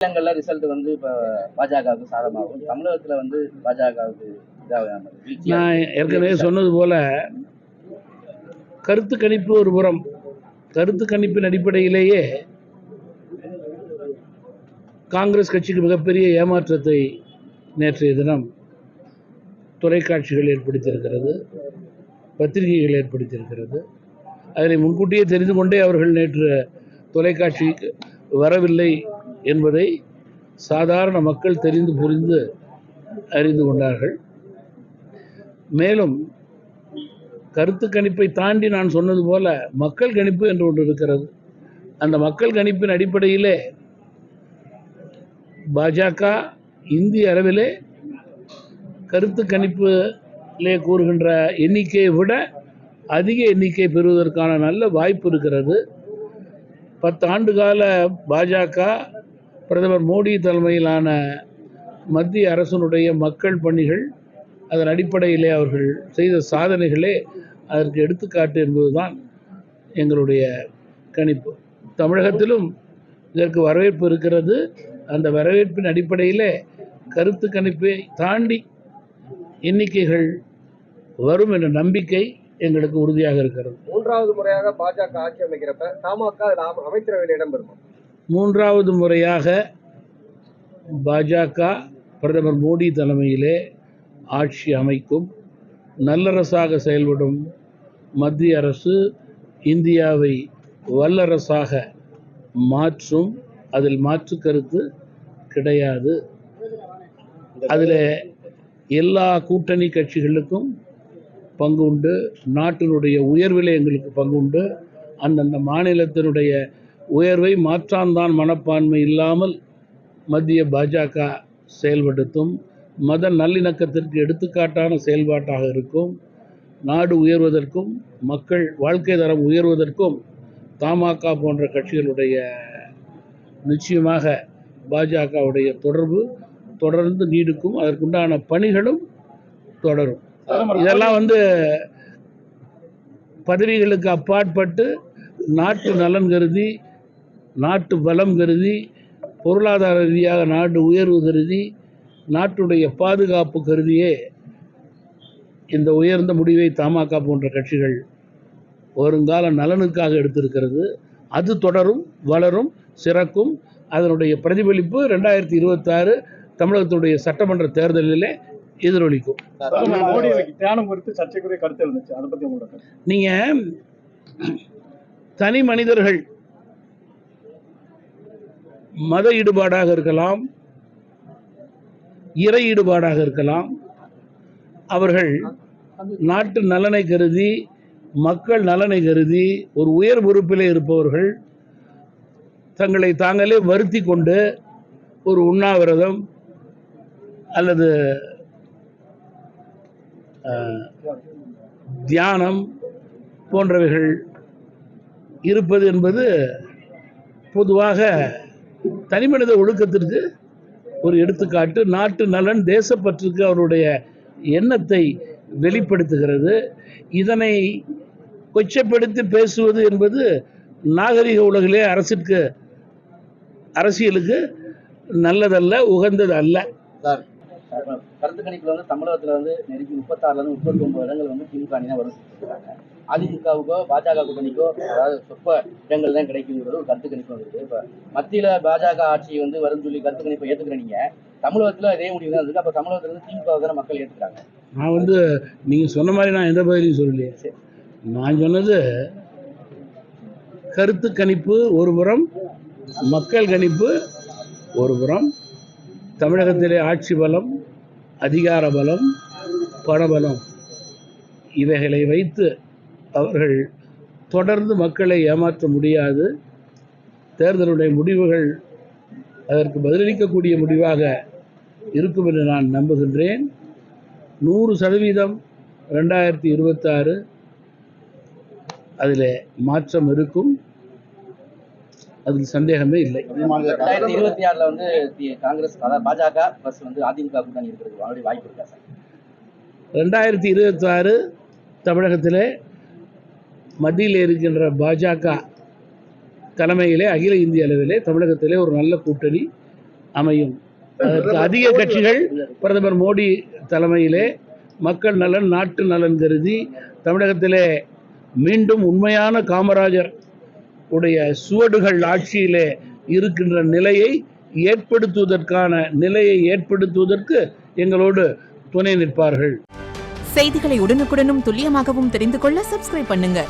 மாநிலங்கள்ல ரிசல்ட் வந்து இப்ப பாஜகவுக்கு சாதகமாகும், தமிழகத்துல வந்து பாஜகவுக்கு நான் ஏற்கனவே சொன்னது போல கருத்து கணிப்பு ஒரு புறம், கருத்து கணிப்பின் அடிப்படையிலேயே காங்கிரஸ் கட்சிக்கு மிகப்பெரிய ஏமாற்றத்தை நேற்றைய தினம் தொலைக்காட்சிகள் ஏற்படுத்தியிருக்கிறது, பத்திரிகைகள் ஏற்படுத்தியிருக்கிறது. அதனை முன்கூட்டியே தெரிந்து கொண்டே அவர்கள் நேற்று தொலைக்காட்சிக்கு வரவில்லை என்பதை சாதாரண மக்கள் தெரிந்து புரிந்து அறிந்து கொண்டார்கள். மேலும் கருத்து கணிப்பை தாண்டி நான் சொன்னது போல மக்கள் கணிப்பு என்று ஒன்று இருக்கிறது. அந்த மக்கள் கணிப்பின் அடிப்படையிலே பாஜக இந்திய அளவிலே கருத்து கணிப்பிலே கூறுகின்ற எண்ணிக்கையை விட அதிக எண்ணிக்கை பெறுவதற்கான நல்ல வாய்ப்பு இருக்கிறது. 10 ஆண்டு கால பாஜக பிரதமர் மோடி தலைமையிலான மத்திய அரசினுடைய மக்கள் பணிகள், அதன் அடிப்படையிலே அவர்கள் செய்த சாதனைகளே அதற்கு எடுத்துக்காட்டு என்பதுதான் எங்களுடைய கணிப்பு. தமிழகத்திலும் இதற்கு வரவேற்பு இருக்கிறது. அந்த வரவேற்பின் அடிப்படையிலே கருத்து கணிப்பை தாண்டி எண்ணிக்கைகள் வரும் என்ற நம்பிக்கை எங்களுக்கு உறுதியாக இருக்கிறது. மூன்றாவது முறையாக பாஜக ஆட்சி அமைக்கிறப்ப தமாக அமைச்சரவையில் இடம்பெறும். மூன்றாவது முறையாக பாஜக பிரதமர் மோடி தலைமையிலே ஆட்சி அமைக்கும். நல்லரசாக செயல்படும் மத்திய அரசு இந்தியாவை வல்லரசாக மாற்றும். அதில் மாற்று கருத்து கிடையாது. அதில் எல்லா கூட்டணி கட்சிகளுக்கும் பங்கு உண்டு. நாட்டினுடைய உயர்விலே எங்களுக்கு பங்கு உண்டு. அந்தந்த மாநிலத்தினுடைய உயர்வை மாற்றாந்தான் மனப்பான்மை இல்லாமல் மத்திய பாஜக செயல்படுத்தும். மத நல்லிணக்கத்திற்கு எடுத்துக்காட்டான செயல்பாட்டாக இருக்கும். நாடு உயர்வதற்கும் மக்கள் வாழ்க்கை தரம் உயர்வதற்கும் தமாக போன்ற கட்சிகளுடைய நிச்சயமாக பாஜகவுடைய தொடர்பு தொடர்ந்து நீடிக்கும். அதற்குண்டான பணிகளும் தொடரும். இதெல்லாம் பதவிகளுக்கு அப்பாற்பட்டு நாட்டு நலன் கருதி, நாட்டு பலம் கருதி, பொருளாதார ரீதியாக நாடு உயர்வு கருதி, நாட்டுடைய பாதுகாப்பு கருதியே இந்த உயர்ந்த முடிவை தமாக போன்ற கட்சிகள் வருங்கால நலனுக்காக எடுத்திருக்கிறது. அது தொடரும், வளரும், சிறக்கும். அதனுடைய பிரதிபலிப்பு 2026 தமிழகத்துடைய சட்டமன்ற தேர்தலிலே எதிரொலிக்கும். நீங்க தனி மனிதர்கள் மத ஈடுபாடாக இருக்கலாம், இறை ஈடுபாடாக இருக்கலாம், அவர்கள் நாட்டு நலனை கருதி, மக்கள் நலனை கருதி ஒரு உயர் பொறுப்பிலே இருப்பவர்கள் தங்களை தாங்களே வருத்தி கொண்டு ஒரு உண்ணாவிரதம் அல்லது தியானம் போன்றவைகள் இருப்பது என்பது பொதுவாக தனிமனித ஒழுக்கத்திற்கு ஒரு எடுத்துக்காட்டு. நாட்டு நலன், தேசப்பற்றுக்கு அவருடைய எண்ணத்தை வெளிப்படுத்துகிறது. இதனை கொச்சைப்படுத்தி பேசுவது என்பது நாகரிக உலகிலே அரசியலுக்கு நல்லதல்ல, உகந்தது அல்ல. கருத்து கணிப்புல தமிழகத்துல நெருக்கி 36 39 இடங்கள் திமுக அணி தான் வரும். அதிமுகவுக்கோ பாஜக கூட்டணிக்கோ அதாவது சொற்ப இடங்கள் தான் கிடைக்குங்கிறது ஒரு கருத்து கணிப்பு வந்துருக்கு. இப்ப மத்தியில பாஜக ஆட்சி வரும் சொல்லி கருத்து கணிப்பை ஏத்துக்கிற நீங்க, தமிழகத்துல இதே முடிவு தான் இருக்கு. அப்ப தமிழகத்துல திமுக தானே மக்கள் ஏத்துக்கிறாங்க. நான் நீங்க சொன்ன மாதிரி நான் எந்த பதிலையும் சொல்லலையே. நான் சொன்னது கருத்து கணிப்பு ஒரு புறம், மக்கள் கணிப்பு ஒரு புறம். தமிழகத்திலே ஆட்சி பலம், அதிகார பலம், பணபலம் இவைகளை வைத்து அவர்கள் தொடர்ந்து மக்களை ஏமாற்ற முடியாது. தேர்தலுடைய முடிவுகள் அதற்கு பதிலளிக்கக்கூடிய முடிவாக இருக்கும் என்று நான் நம்புகின்றேன். 100% 2026 அதில் மாற்றம் இருக்கும், அதில் சந்தேகமே இல்லை. 2026 காங்கிரஸ் பாஜக பிளஸ் அதிமுக கூட்டணி இருக்கிறதுக்கு வாய்ப்பு இருக்கா சார்? 2026 தமிழகத்திலே மத்தியில் இருக்கின்ற பாஜக தலைமையிலே அகில இந்திய அளவிலே தமிழகத்திலே ஒரு நல்ல கூட்டணி அமையும். அதற்கு அதிக கட்சிகள் பிரதமர் மோடி தலைமையிலே மக்கள் நலன், நாட்டு நலன் கருதி தமிழகத்திலே மீண்டும் உண்மையான காமராஜர் உடைய சுவடுகள் ஆட்சியிலே இருக்கின்ற நிலையை ஏற்படுத்துவதற்கு எங்களோடு துணை நிற்பார்கள். செய்திகளை உடனுக்குடனும் துல்லியமாகவும் தெரிந்து கொள்ள சப்ஸ்கிரைப் பண்ணுங்க.